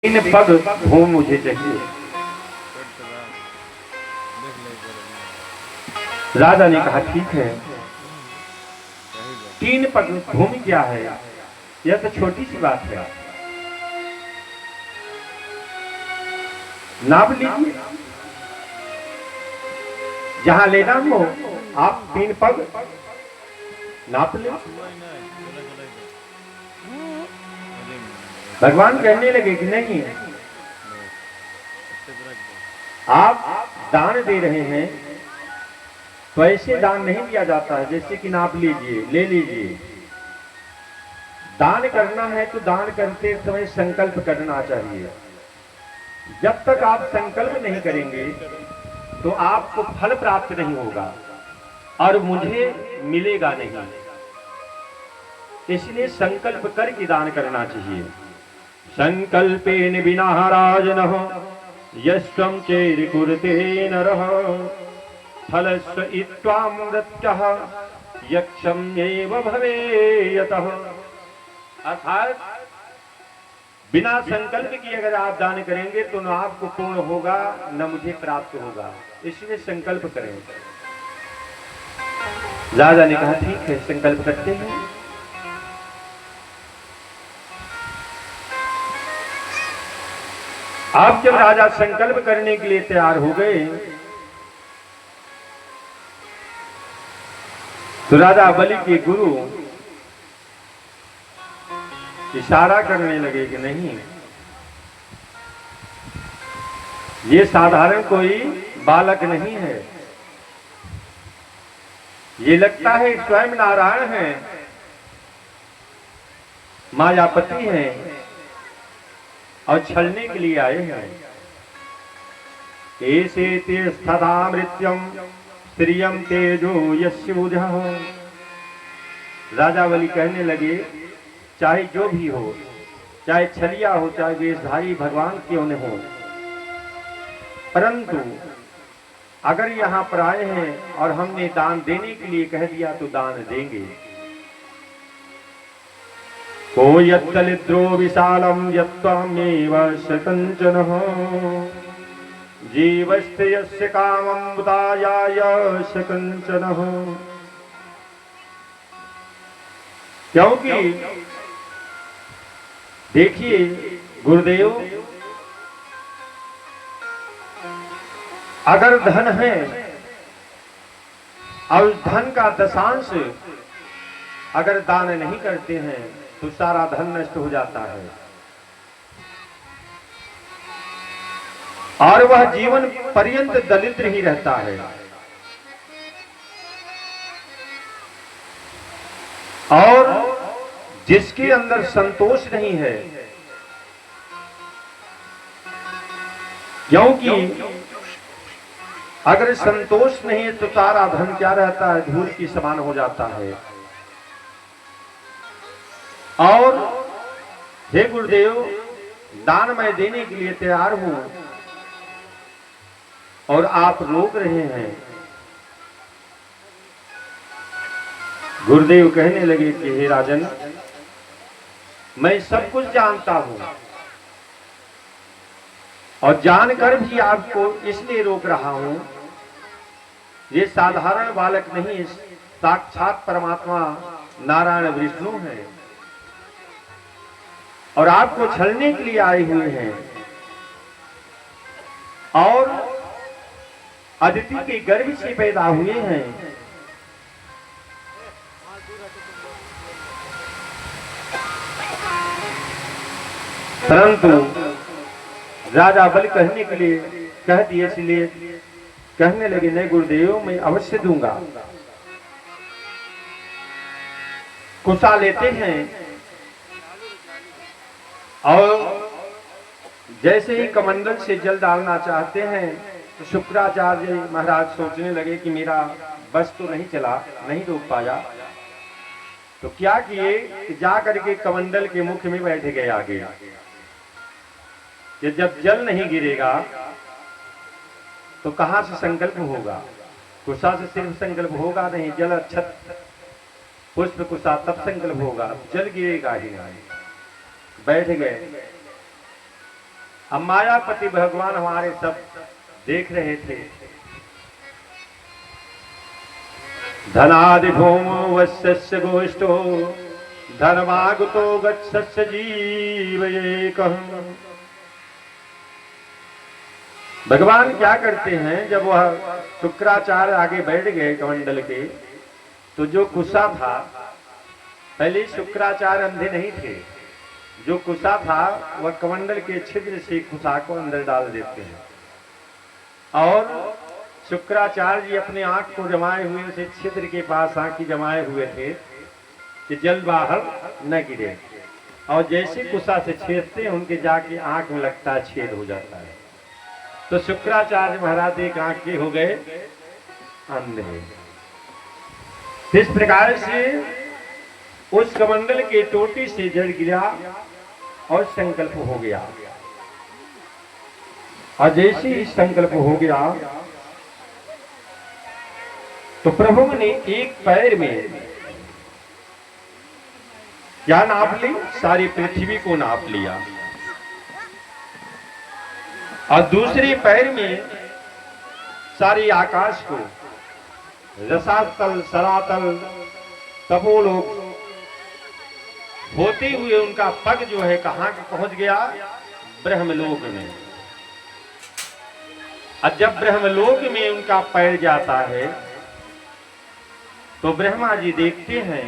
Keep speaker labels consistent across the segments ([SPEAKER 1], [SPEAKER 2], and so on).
[SPEAKER 1] इन पग हो मुझे चाहिए। राजा ने कहा ठीक है, 3 पग भूमि क्या है, यह तो छोटी सी बात है, नाप लीजिए, जहां लेना हो आप 3 पग नाप ले। भगवान कहने लगे कि नहीं, आप दान दे रहे हैं तो ऐसे दान नहीं दिया जाता है जैसे कि नाप लीजिए, ले लीजिए। दान करना है तो दान करते समय संकल्प करना चाहिए। जब तक आप संकल्प नहीं करेंगे तो आपको फल प्राप्त नहीं होगा और मुझे मिलेगा नहीं। इसलिए संकल्प करके दान करना चाहिए। संकल्पेन विना राजनः यस्त्वं चेरि कुरुते नरः फलस्य इत्त्वामृत्यः यक्षम्येव भवेयतः। अर्थात बिना संकल्प किए अगर आप दान करेंगे तो न आपको पूर्ण होगा न मुझे प्राप्त होगा, इसलिए संकल्प करें। राजा ने कहा ठीक है, संकल्प करते हैं। अब जब राजा संकल्प करने के लिए तैयार हो गए तो राजा बलि के गुरु इशारा करने लगे कि नहीं, ये साधारण कोई बालक नहीं है, ये लगता है स्वयं नारायण है, मायापति हैं और छलने के लिए आए हैं। ऐसे तीर्थधा मृत्युम स्त्रियम तेजो यस्युधः। राजा बलि कहने लगे चाहे जो भी हो, चाहे छलिया हो, चाहे वेशधारी भगवान क्यों न हो, परंतु अगर यहाँ पर आए हैं और हमने दान देने के लिए कह दिया तो दान देंगे। को यत्तलिद्रो विशालम यत्त्वामेव शतञ्चनः जीवस्य यस्य कामं बुधायाय शकञ्चनः। क्योंकि देखिए गुरुदेव, अगर धन है और धन का दशांश अगर दान नहीं करते हैं तो सारा धन नष्ट हो जाता है और वह जीवन पर्यंत दरिद्र ही रहता है। और जिसके अंदर संतोष नहीं है, क्योंकि अगर संतोष नहीं है तो सारा धन क्या रहता है, धूल की समान हो जाता है। और हे गुरुदेव, दान मैं देने के लिए तैयार हूं और आप रोक रहे हैं। गुरुदेव कहने लगे कि हे राजन, मैं सब कुछ जानता हूं और जानकर भी आपको इसलिए रोक रहा हूं, ये साधारण बालक नहीं, साक्षात परमात्मा नारायण विष्णु है और आपको छलने के लिए आए हुए हैं और अदिति के गर्भ से पैदा हुए हैं। परंतु राजा बलि कहने के लिए कह दिए, इसलिए कहने लगे नहीं गुरुदेव, मैं अवश्य दूंगा। कुशा लेते हैं और जैसे ही कमंडल से जल डालना चाहते हैं तो शुक्राचार्य महाराज सोचने लगे कि मेरा बस तो नहीं चला, नहीं रोक पाया, तो क्या किए कि जा करके कमंडल के मुख में बैठ गए आगे। कि जब जल नहीं गिरेगा तो कहां से संकल्प होगा, कुशा से सिर्फ संकल्प होगा नहीं, जल अक्षत पुष्प कुशा तब संकल्प होगा, जल गिरेगा ही नहीं। बैठ गए अब मायापति भगवान हमारे सब देख रहे थे। धनादि भूमो वश्यस्य गोष्ठो धर्मागतो गच्छस्य जीवयेकः। भगवान क्या करते हैं, जब वह शुक्राचार्य आगे बैठ गए कमंडल के, तो जो कुसा था, पहले शुक्राचार्य अंधे नहीं थे, जो कुसा था वह कमंडल के छिद्र से कुसा को अंदर डाल देते हैं, और शुक्राचार्य जी अपने आंख को जमाए हुए उसे छिद्र के पास आंखी जमाए हुए थे कि जल बाहर न गिरे, और जैसे कुसा से छेदते हैं उनके जाके आंख में लगता है, छेद हो जाता है। तो शुक्राचार्य महाराज एक आंख के हो गए अंधे। इस प्रकार से उस कमंडल के टोटी से जल गिरा और संकल्प हो गया, और जैसे ही संकल्प हो गया तो प्रभु ने एक पैर में क्या नाप ली, सारी पृथ्वी को नाप लिया, और दूसरे पैर में सारी आकाश को, रसातल सरातल तपोलोक होते हुए उनका पग जो है कहां पहुंच गया, ब्रह्मलोक में। और जब ब्रह्मलोक में उनका पैर जाता है तो ब्रह्मा जी देखते हैं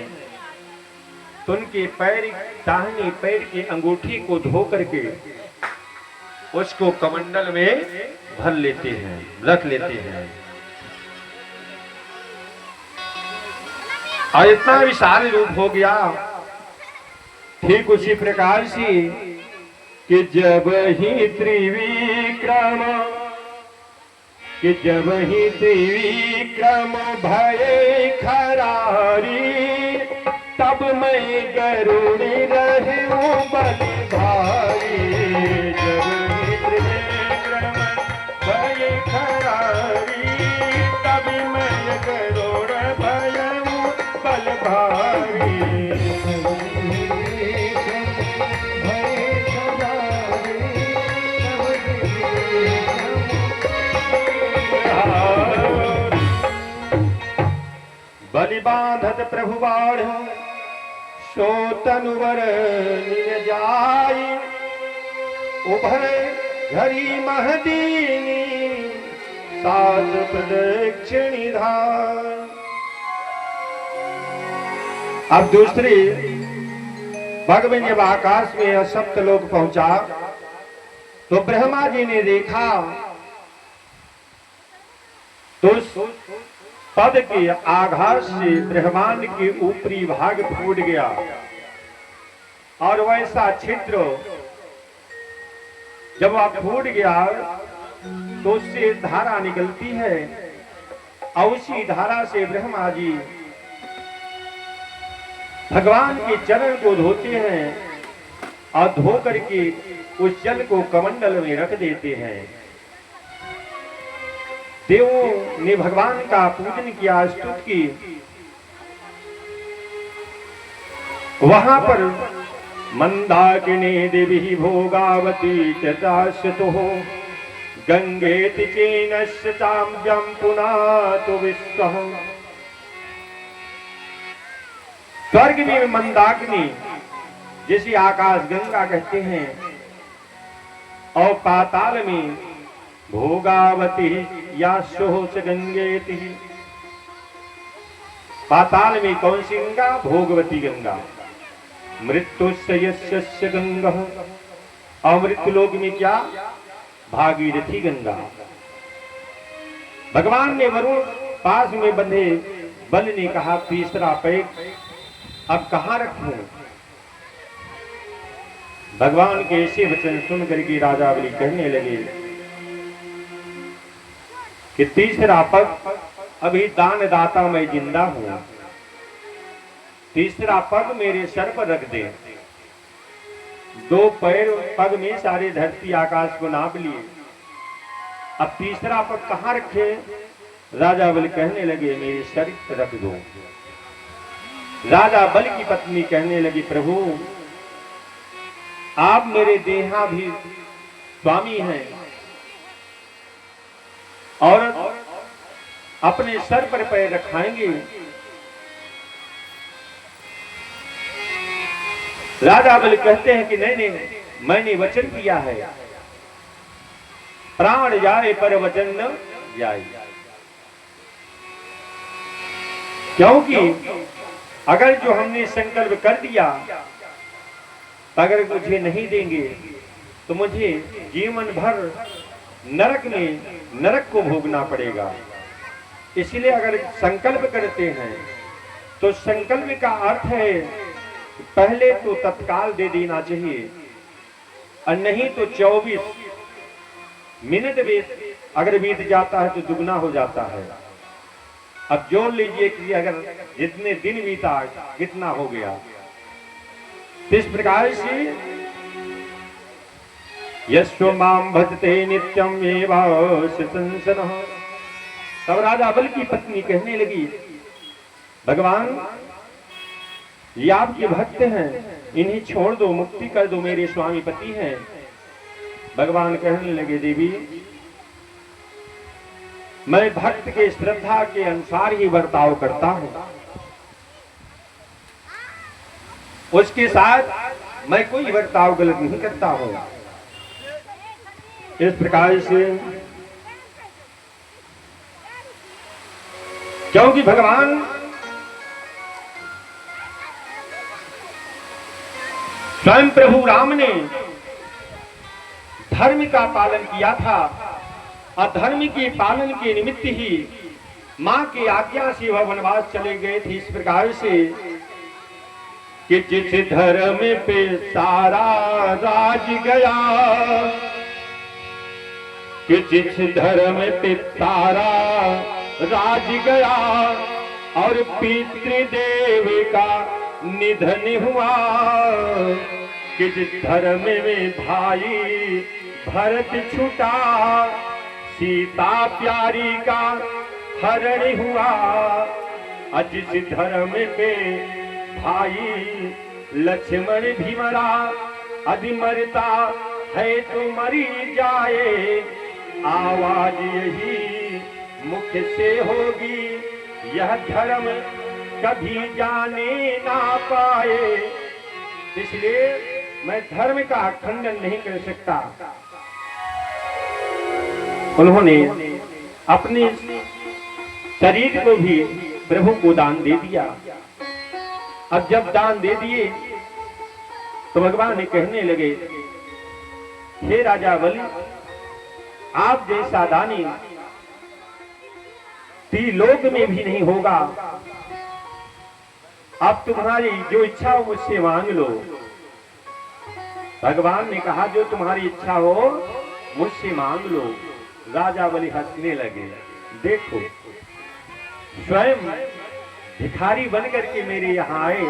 [SPEAKER 1] तो उनके पैर, दाहिने पैर के अंगूठी को धो करके उसको कमंडल में भर लेते हैं, रख लेते हैं। और इतना विशाल रूप हो गया। ठीक उसी प्रकार से कि जब ही त्रिविक्रम भय खरारी, तब मैं गरुड़ रहूं बलिधारी। जब ही त्रिविक्रम भय खरारी, तब मैं गरुड़ भयऊं बलिधारी। बलि बांधत प्रभु बाढ़ सो तनुवर निज जाई, उभय घरी महदीनी सात प्रदक्षिणी धार। अब दूसरी भगवान जब आकाश में सप्त लोक पहुंचा तो ब्रह्मा जी ने देखा तो पद के आघात से ब्रह्मांड के ऊपरी भाग फूट गया, और वैसा छिद्र जब वह फूट गया तो उससे धारा निकलती है, और उसी धारा से ब्रह्मा जी भगवान के चरण को धोते हैं, और धो करके उस जल को कमंडल में रख देते हैं। देवों ने भगवान का पूजन किया, स्तुति की। वहां पर मंदाकिनी देवी भोगावती चाश्यतो गंगेति चेनस्य चाम्यं पुनातु विश्वः। स्वर्ग में मंदाकिनी जिसे आकाश गंगा कहते हैं, और पाताल में भोगावती या सोच गंगेति। पाताल में कौन सी गंगा? भोगवती गंगा। मृत्युस्य गंगा, और मृत्युलोक में क्या? भागीरथी गंगा। भगवान ने वरुण पास में बंधे बल ने कहा, तीसरा पैर अब कहां रखूं? भगवान के ऐसे वचन सुन करके राजा बलि कहने लगे कि तीसरा पग अभी दान दाता मैं जिंदा हूं, तीसरा पग मेरे सर पर रख दे। दो पैर पग में सारे धरती आकाश को नाप लिए, अब तीसरा पग कहां रखे? राजा बलि कहने लगे मेरे सर पर रख दो। राजा बलि की पत्नी कहने लगी, प्रभु आप मेरे देहा भी स्वामी हैं और अपने सर पर पैर रखाएंगे। राजा बलि कहते हैं कि नहीं नहीं, मैंने वचन किया है, प्राण जाए पर वचन न जाए। क्योंकि अगर जो हमने संकल्प कर दिया, अगर मुझे नहीं देंगे तो मुझे जीवन भर नरक में नरक को भोगना पड़ेगा। इसलिए अगर संकल्प करते हैं तो संकल्प का अर्थ है पहले तो तत्काल दे देना चाहिए, और नहीं तो 24 मिनट अगर बीत जाता है तो दुगना हो जाता है। अब जोड़ लीजिए कि अगर जितने दिन बीता कितना हो गया। इस प्रकार से यस्व माम भजते नित्यम एवास्य संसनः। तब राजा बलि की पत्नी कहने लगी, भगवान ये आपके भक्त हैं, इन्हें छोड़ दो, मुक्ति कर दो, मेरे स्वामी पति हैं। भगवान कहने लगे, देवी मैं भक्त के श्रद्धा के अनुसार ही बर्ताव करता हूं, उसके साथ मैं कोई बर्ताव गलत नहीं करता हूं। इस प्रकार से क्योंकि भगवान स्वयं प्रभु राम ने धर्म का पालन किया था, अधर्म के पालन के निमित्त ही मां की आज्ञा से वह वनवास चले गए थे। इस प्रकार से कि जिस धर्म पे सारा राज गया, कि जिस धर्म पे सारा राज गया और पितृदेव का निधन हुआ, कि जिस धर्म में भाई भरत छूटा, सीता प्यारी का हरण हुआ, और जिस धर्म पे भाई लक्ष्मण भी मरा, यदि मरता है तो मरी जाए, आवाज यही मुख से होगी, यह धर्म कभी जाने ना पाए। इसलिए मैं धर्म का खंडन नहीं कर सकता। उन्होंने अपने शरीर को भी प्रभु को दान दे दिया। अब जब दान दे दिए तो भगवान ने कहने लगे, हे राजा बलि, आप जैसा दानी त्रिलोक में भी नहीं होगा। अब तुम्हारी जो इच्छा हो मुझसे मांग लो। भगवान ने कहा, जो तुम्हारी इच्छा हो मुझसे मांग लो। राजा बलि हंसने लगे, देखो स्वयं भिखारी बनकर के मेरे यहाँ आए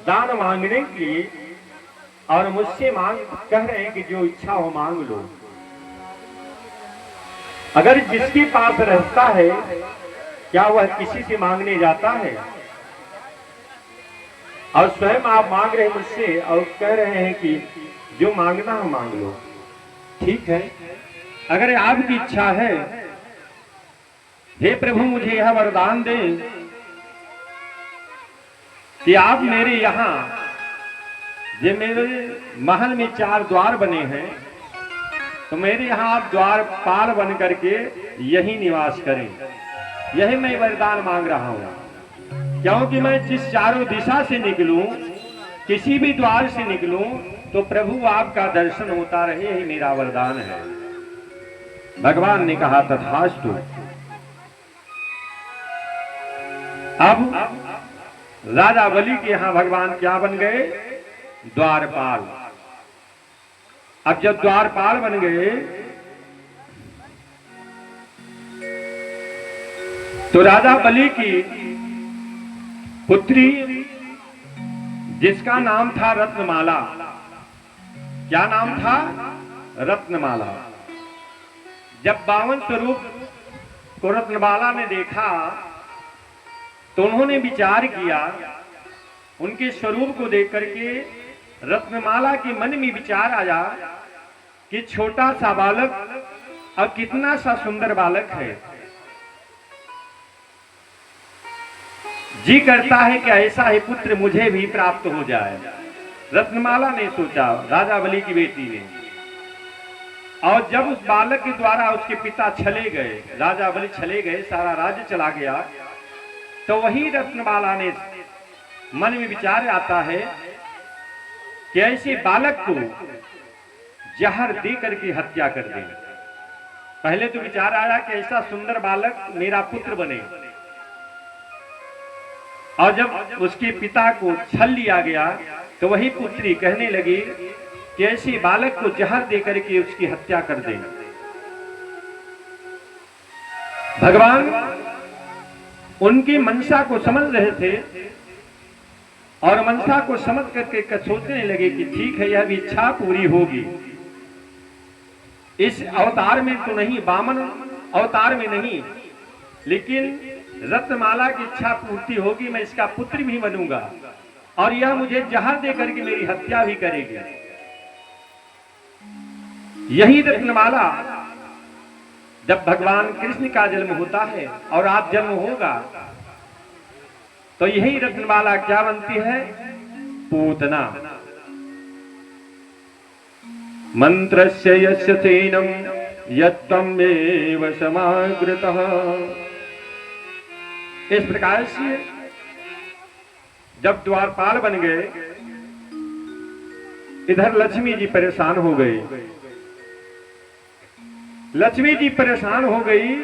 [SPEAKER 1] दान मांगने के लिए, और मुझसे मांग कह रहे हैं कि जो इच्छा हो मांग लो। अगर जिसके पास रहता है क्या वह किसी से मांगने जाता है? और स्वयं आप मांग रहे हैं मुझसे और कह रहे हैं कि जो मांगना हो मांग लो। ठीक है, अगर आपकी इच्छा है, हे प्रभु मुझे यह वरदान दें कि आप मेरे यहाँ, जो मेरे महल में 4 द्वार बने हैं, तो मेरे यहाँ आप द्वारपाल बन करके यही निवास करें। यही मैं वरदान मांग रहा हूँ। क्योंकि मैं जिस चारों दिशा से निकलूं, किसी भी द्वार से निकलूं, तो प्रभु आपका दर्शन होता रहे, यही मेरा वरदान है। भगवान ने कहा, तथास्तु। अब राजा बलि के यहां भगवान क्या बन गए? द्वारपाल। अब जब द्वारपाल बन गए तो राजा बलि की पुत्री, जिसका नाम था रत्नमाला, क्या नाम था? रत्नमाला। जब 52 स्वरूप को रत्नमाला ने देखा तो उन्होंने विचार किया, उनके स्वरूप को देख करके रत्नमाला के मन में विचार आया कि छोटा सा बालक और कितना सा सुंदर बालक है। जी करता है कि ऐसा ही पुत्र मुझे भी प्राप्त हो जाए। रत्नमाला ने सोचा, राजा बलि की बेटी ने। और जब उस बालक के द्वारा उसके पिता चले गए, राजा बलि चले गए, सारा राज्य चला गया, तो वही रत्नमाला ने मन में विचार आता है कि ऐसे बालक को जहर दे करके हत्या कर दे। पहले तो विचार आया कि ऐसा सुंदर बालक मेरा पुत्र बने, और जब उसके पिता को छल लिया गया तो वही पुत्री कहने लगी कि ऐसे बालक को जहर दे करके उसकी हत्या कर दे। भगवान उनकी मंशा को समझ रहे थे और मंशा को समझ करके सोचने लगे कि ठीक है, यह भी इच्छा पूरी होगी। इस अवतार में तो नहीं, वामन अवतार में नहीं, लेकिन रत्नमाला की इच्छा पूर्ति होगी, मैं इसका पुत्र भी बनूंगा और यह मुझे जहर दे करके मेरी हत्या भी करेगी। यही रत्नमाला जब भगवान कृष्ण का जन्म होता है और आप जन्म होगा तो यही रत्नमाला क्या बनती है? पूतना। मंत्रस्य यस्य तेनम यत्तम एव समाग्रतः। इस प्रकार से जब द्वारपाल बन गए, इधर लक्ष्मी जी परेशान हो गई। लक्ष्मी जी परेशान हो गई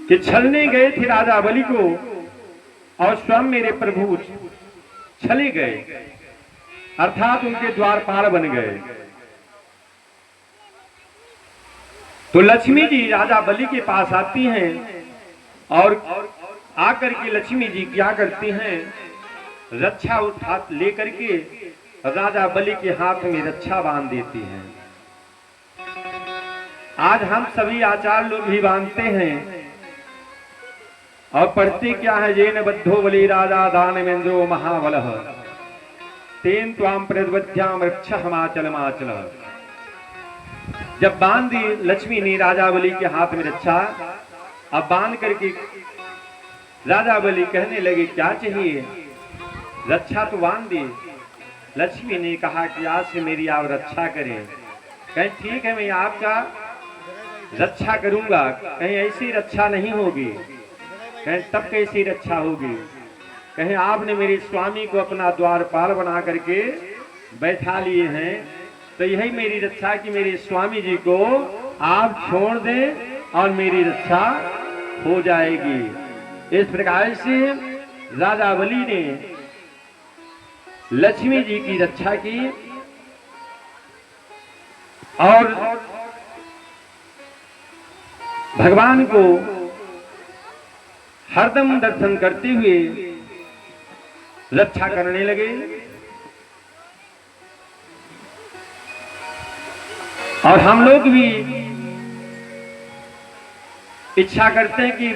[SPEAKER 1] कि छलने गए थे राजा बलि को और स्वयं मेरे प्रभु छले गए, अर्थात उनके द्वारपाल बन गए। तो लक्ष्मी जी राजा बलि के पास आती हैं और आकर के लक्ष्मी जी क्या करती हैं? रक्षा उठा लेकर के राजा बलि के हाथ में रक्षा बांध देती हैं। आज हम सभी आचार्य लोग भी बांधते हैं और पढ़ते क्या है? जेन बद्धो बलि राजा दानवेंद्रो महाबलः तेन त्वाम प्रद्वध्याम रक्षः माचल। जब बांध दी लक्ष्मी ने राजा बलि के हाथ में रक्षा, अब बांध करके राजा बलि कहने लगे क्या चाहिए? रक्षा तो बांध दी। लक्ष्मी ने कहा कि आज से मेरी आप रक्षा करें। कहीं ठीक है, मैं आपका रक्षा करूंगा, कहीं ऐसी रक्षा नहीं होगी। कहीं तब कैसी रक्षा होगी? कहीं आपने मेरे स्वामी को अपना द्वारपाल बना करके बैठा लिए हैं, तो यही मेरी रक्षा कि मेरे स्वामी जी को आप छोड़ दें और मेरी रक्षा हो जाएगी। इस प्रकार से राजा बलि ने लक्ष्मी जी की रक्षा की और भगवान को हरदम दर्शन करते हुए रक्षा करने लगे। और हम लोग भी इच्छा करते हैं कि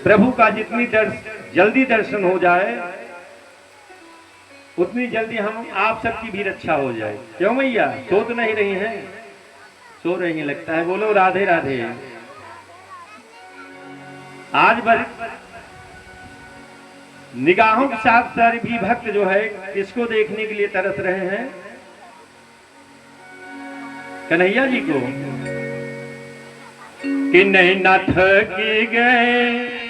[SPEAKER 1] प्रभु का जितनी जल्दी दर्शन हो जाए उतनी जल्दी हम आप सबकी भी रक्षा हो जाए। क्यों मैया, सो तो नहीं रही हैं? सो रही लगता है। बोलो राधे राधे। आज भर निगाहों के साथ सारे भी भक्त जो है किसको देखने के लिए तरस रहे हैं? कन्हैया जी को। कि नहीं न थकी गए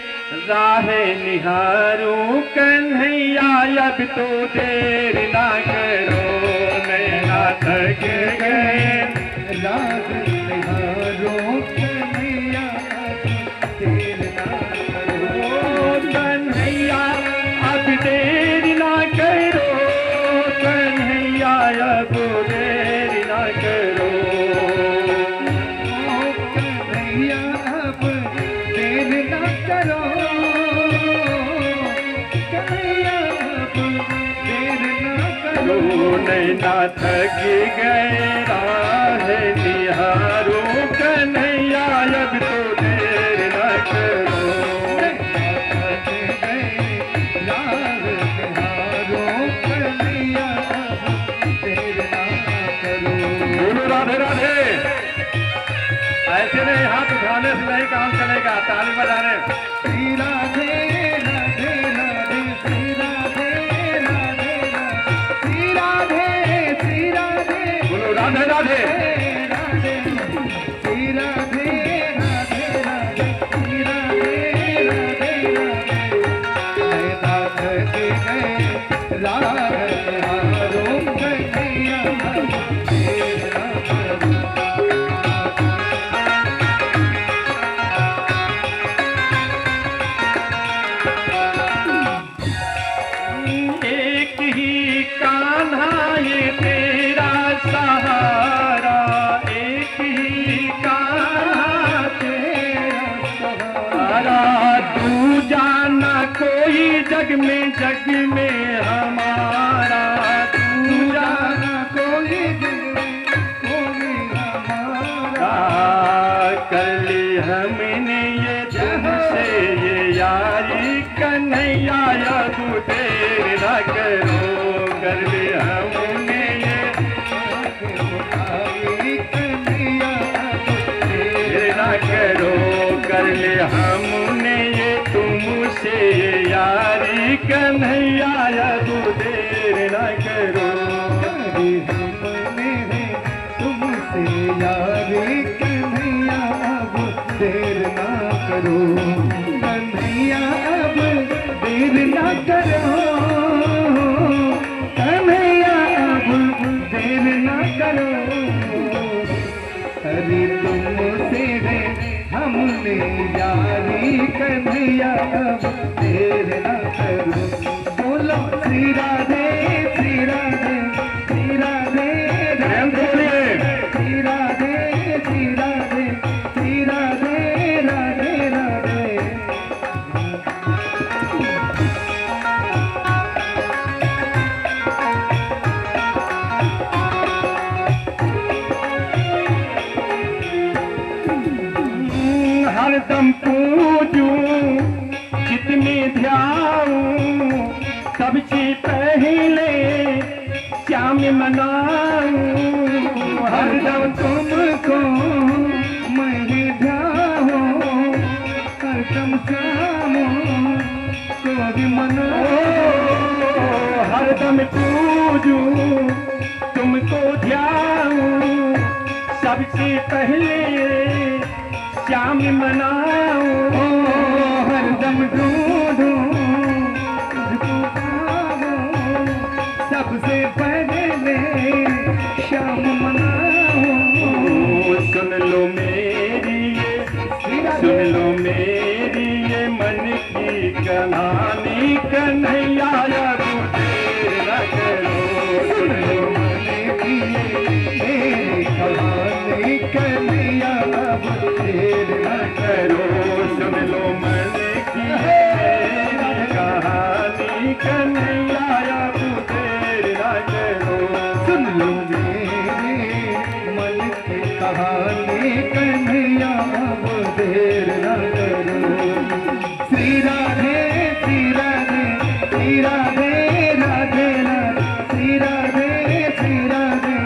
[SPEAKER 1] राह निहारूं कन्हैया, अब तो देर ना करो। नहीं न थक गए राह निहारूं कन्हैया, देर ना करो कन्हैया, अब देर ना करो कन्हैया, अब देर ना करो कन्हैया, अब देर ना करो कन्हैया, अब देर ना करो। नहीं ना थक गए राह निहारूं कन्हैया, अब तो देर ना करो। कन्हैया, देर ना करो। राधे राधे। ऐसे नहीं, हाथ उठाने से नहीं काम चलेगा, ताली बजाने।
[SPEAKER 2] श्री राधे राधे राधे श्री राधे राधे श्री राधे श्री राधे
[SPEAKER 1] बोलो राधे राधे।
[SPEAKER 2] राधे श्री राधे राधे राधे श्री राधे राधे राधे नाथ के गए राधारो कन्हैया
[SPEAKER 1] एक ही कान्हा ये तेरा सहारा, एक ही कान्हा तेरा सहारा। तू जाना कोई जग में हमारा, तू जाना कोई हमारा। कर ली हमने ये तुमसे ये यारी कन्हैया, तू देर न करो। कर ली हमने ये देर न करो। कर ली हमने ये तुमसे ये यारी कन्हैया, तू देर न करो।
[SPEAKER 2] तुमसे यारी कन्हैया अब देर ना करो, कन्हैया अब देर ना करो, कन्हैया अब देर ना करो। अरे तुमसे है हमने यारी कन्हैया अब देर ना करो। बोलो श्री राधे श्री राधे श्री राधे राधे श्री राधे श्री राधे श्री राधे राधे राधे।
[SPEAKER 1] हरदम पूजूं जितने ध्याऊं, सबसे पहले श्याम मनाऊं।
[SPEAKER 2] हरदम तुमको मैं ध्याऊं, हरदम श्यामों को भी मनाऊं।
[SPEAKER 1] हरदम पूजूं तुमको ध्याऊं, सबसे पहले श्याम मनाऊं।
[SPEAKER 2] हरदम ढूंढूं तुझको पाऊं, सबसे पहले श्याम मनाऊं।
[SPEAKER 1] सुन लो मेरी ये, सुन लो मेरी ये मन की कहानी कन्हैया, तू देर न करो। सुन लो
[SPEAKER 2] मन की मेरी कहानी कन्हैया अब देर न
[SPEAKER 1] करो। सुन लो मन की मेरी कहानी कन्हैया, तू देर न करो।
[SPEAKER 2] सुन लो मेरे मन की कहानी कन्हैया अब देर न करो। श्री राधे श्री राधे श्री राधे राधे राधे श्री राधे श्री राधे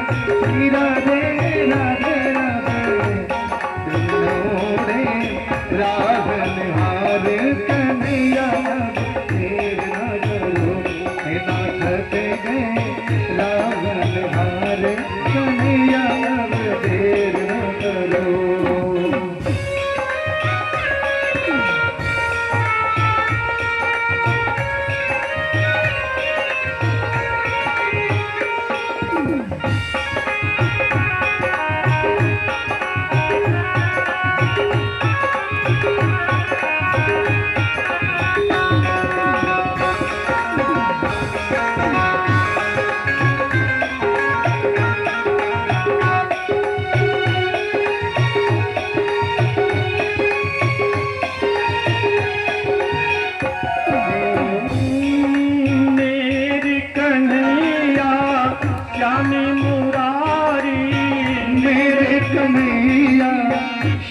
[SPEAKER 2] श्री राधे राधे राधे। रे राधन हार कन्हैया देर न करो। नाथ के गए रावण हार कन्हैया अब देर न करो।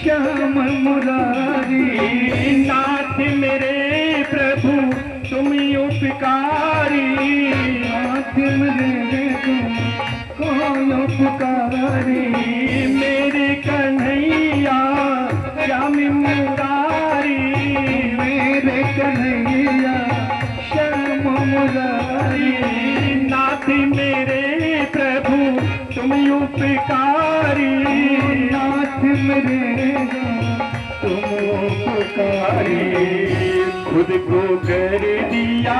[SPEAKER 2] श्याम मुरारी।
[SPEAKER 1] नाथ मेरे प्रभु तुम उपकारी,
[SPEAKER 2] नाथ मेरे तुम कौन उपकारी।
[SPEAKER 1] उपकारी,
[SPEAKER 2] नाथ मेरे तुम उपकारी।
[SPEAKER 1] खुद को कर दिया,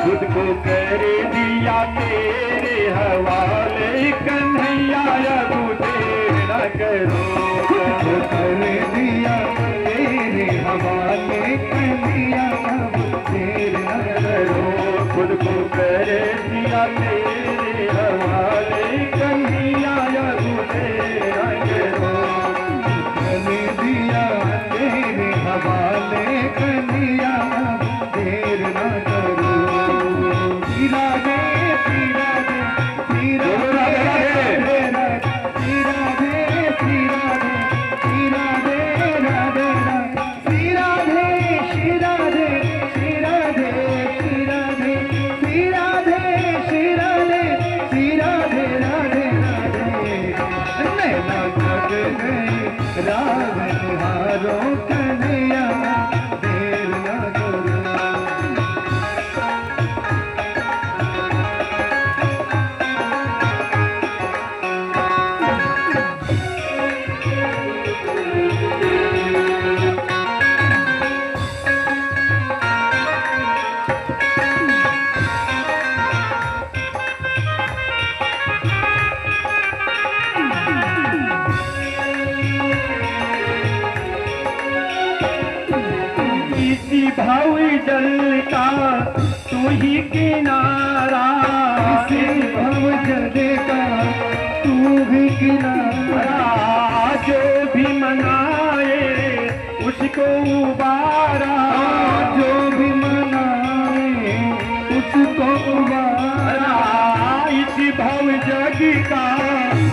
[SPEAKER 1] खुद को कर दिया तेरे हवाले कन्हैया, अब देर न करो।
[SPEAKER 2] कर दिया तेरे हवाले कन्हैया, अब देर न करो।
[SPEAKER 1] खुद को कर दिया तेरे हवाले कन्हैया, अब देर न करो।
[SPEAKER 2] कर दिया तेरे हवाले कन्हैया, अब देर न करो। श्री राधे श्री राधे श्री राधे श्री राधे श्री राधे श्री राधे राधे श्री राधे श्री राधे श्री राधे श्री राधे श्री राधे श्री राधे श्री राधे राधे राधे। नैना जग गए राग निहारो कन्हैया, देर न करो।
[SPEAKER 1] इसी भाव जल का तू ही किनारा,
[SPEAKER 2] इसी भव जल का तू भी किनारा।
[SPEAKER 1] जो भी मनाए उसको उबारा,
[SPEAKER 2] जो भी मनाए उसको उबारा।
[SPEAKER 1] इसी भव जग का